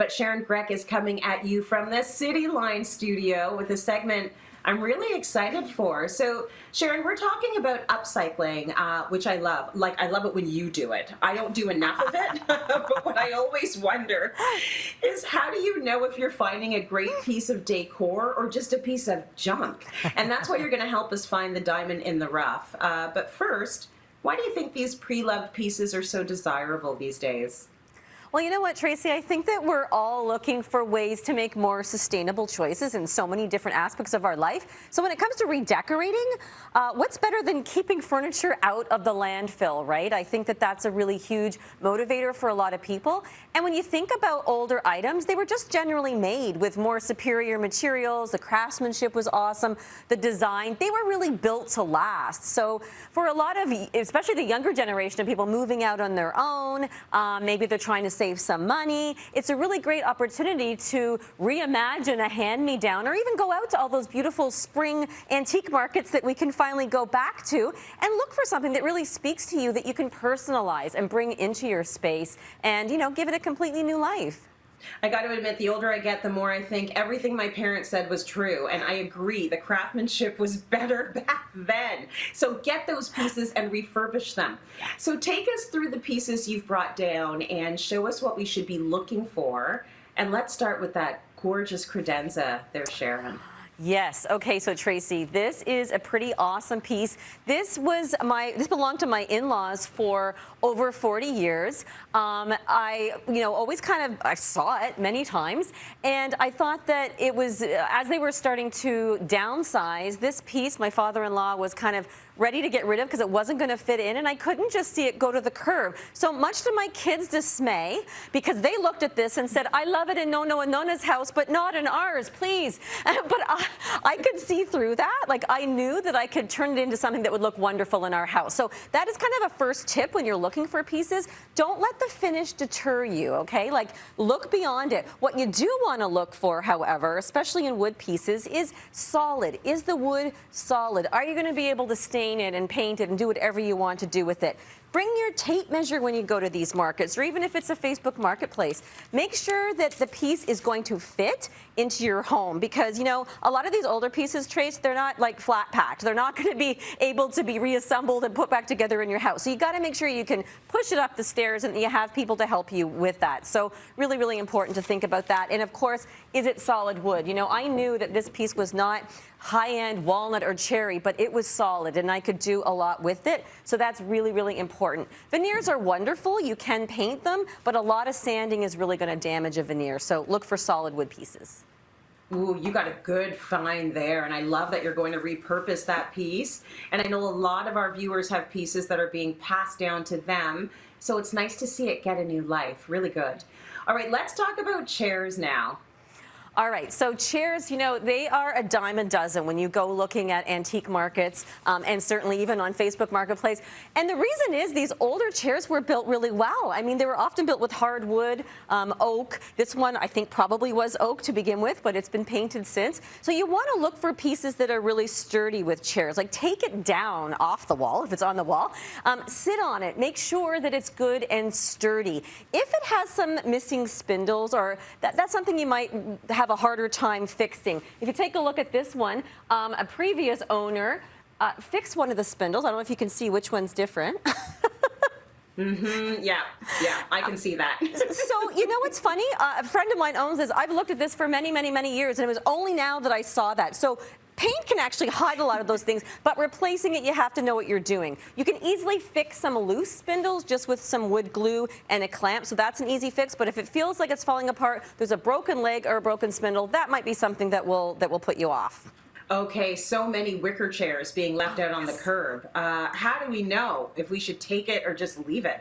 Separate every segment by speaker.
Speaker 1: But Sharon Grech is coming at you from the Cityline studio with a segment I'm really excited for. So, Sharon, we're talking about upcycling, which I love. Like, I love it when you do it. I don't do enough of it, but what I always wonder is how do you know if you're finding a great piece of decor or just a piece of junk? And that's why you're going to help us find the diamond in the rough. But first, why do you think these pre-loved pieces are so desirable these days?
Speaker 2: Well, you know what, Tracy? I think that we're all looking for ways to make more sustainable choices in so many different aspects of our life. So when it comes to redecorating, what's better than keeping furniture out of the landfill, right? I think that that's a really huge motivator for a lot of people. And when you think about older items, they were just generally made with more superior materials. The craftsmanship was awesome. The design, they were really built to last. So for a lot of, especially the younger generation of people moving out on their own, maybe they're trying to save some money. It's a really great opportunity to reimagine a hand-me-down or even go out to all those beautiful spring antique markets that we can finally go back to and look for something that really speaks to you that you can personalize and bring into your space and, you know, give it a completely new life.
Speaker 1: I got to admit, the older I get, the more I think everything my parents said was true. And I agree, the craftsmanship was better back then. So get those pieces and refurbish them. So take us through the pieces you've brought down and show us what we should be looking for. And let's start with that gorgeous credenza there, Sharon.
Speaker 2: Yes. Okay. So Tracy, this is a pretty awesome piece. This belonged to my in-laws for over 40 years. I saw it many times, and I thought that it was as they were starting to downsize this piece. My father-in-law was kind of ready to get rid of because it wasn't going to fit in, and I couldn't just see it go to the curb. So much to my kids' dismay, because they looked at this and said, "I love it in Nono and Nona's house, but not in ours, please." But I could see through that. Like, I knew that I could turn it into something that would look wonderful in our house. So that is kind of a first tip when you're looking for pieces. Don't let the finish deter you, okay? Like, look beyond it. What you do want to look for, however, especially in wood pieces, is solid. Is the wood solid? Are you going to be able to stain it and paint it and do whatever you want to do with it? Bring your tape measure when you go to these markets, or even if it's a Facebook marketplace. Make sure that the piece is going to fit into your home, because, you know, a lot of these older pieces, Trace, they're not like flat packed. They're not going to be able to be reassembled and put back together in your house. So you got to make sure you can push it up the stairs and you have people to help you with that. So really, really important to think about that. And of course, is it solid wood? You know, I knew that this piece was not high-end walnut or cherry, but it was solid and I could do a lot with it. So that's really, really important. Veneers are wonderful. You can paint them, but a lot of sanding is really going to damage a veneer. So look for solid wood pieces.
Speaker 1: Ooh, you got a good find there, and I love that you're going to repurpose that piece. And I know a lot of our viewers have pieces that are being passed down to them, so it's nice to see it get a new life. Really good. All right, let's talk about chairs now.
Speaker 2: All right, so chairs, you know, they are a dime a dozen when you go looking at antique markets, and certainly even on Facebook Marketplace. And the reason is these older chairs were built really well. I mean, they were often built with hardwood, oak. This one, I think, probably was oak to begin with, but it's been painted since. So you want to look for pieces that are really sturdy with chairs. Like, take it down off the wall if it's on the wall. Sit on it. Make sure that it's good and sturdy. If it has some missing spindles, or that's something you might have a harder time fixing. If you take a look at this one, a previous owner fixed one of the spindles. I don't know if you can see which one's different.
Speaker 1: Yeah, I can see that.
Speaker 2: So, you know what's funny? A friend of mine owns this. I've looked at this for many, many, many years, and it was only now that I saw that. So paint can actually hide a lot of those things, but replacing it, you have to know what you're doing. You can easily fix some loose spindles just with some wood glue and a clamp, so that's an easy fix. But if it feels like it's falling apart, there's a broken leg or a broken spindle, that might be something that will put you off.
Speaker 1: Okay, so many wicker chairs being left out on the curb. How do we know if we should take it or just leave it?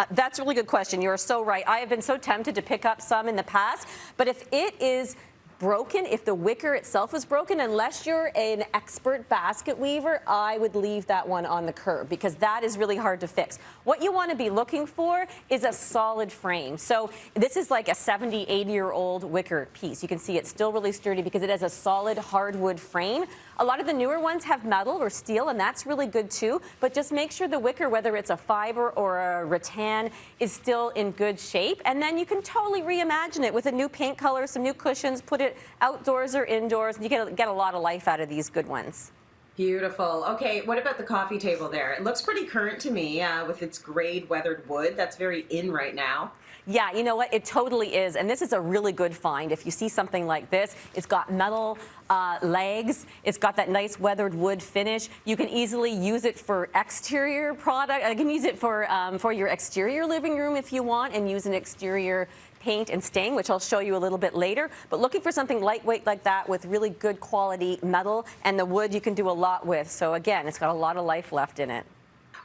Speaker 2: That's a really good question. You're so right. I have been so tempted to pick up some in the past, but if it is broken, if the wicker itself is broken, unless you're an expert basket weaver, I would leave that one on the curb, because that is really hard to fix. What you want to be looking for is a solid frame. So this is like a 70, 80-year-old wicker piece. You can see it's still really sturdy because it has a solid hardwood frame. A lot of the newer ones have metal or steel, and that's really good too, but just make sure the wicker, whether it's a fiber or a rattan, is still in good shape, and then you can totally reimagine it with a new paint color, some new cushions, put it outdoors or indoors, and you get a lot of life out of these good ones.
Speaker 1: Beautiful. Okay, what about the coffee table there? It looks pretty current to me with its grayed weathered wood. That's very in right now.
Speaker 2: Yeah, you know what? It totally is. And this is a really good find. If you see something like this, it's got metal legs. It's got that nice weathered wood finish. You can easily use it for exterior product. You can use it for your exterior living room if you want, and use an exterior paint and stain, which I'll show you a little bit later. But looking for something lightweight like that with really good quality metal, and the wood you can do a lot with. So again, it's got a lot of life left in it.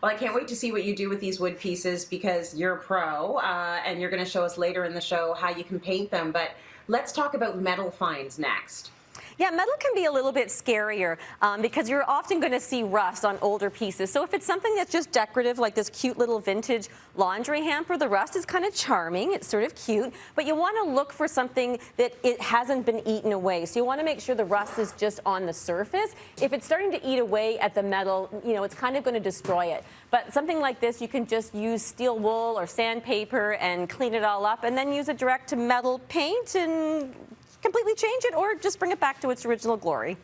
Speaker 1: Well, I can't wait to see what you do with these wood pieces because you're a pro, and you're going to show us later in the show how you can paint them. But let's talk about metal finds next.
Speaker 2: Yeah, metal can be a little bit scarier because you're often going to see rust on older pieces. So if it's something that's just decorative, like this cute little vintage laundry hamper, the rust is kind of charming. It's sort of cute, but you want to look for something that it hasn't been eaten away. So you want to make sure the rust is just on the surface. If it's starting to eat away at the metal, you know, it's kind of going to destroy it. But something like this, you can just use steel wool or sandpaper and clean it all up, and then use a direct to metal paint and completely change it, or just bring it back to its original glory.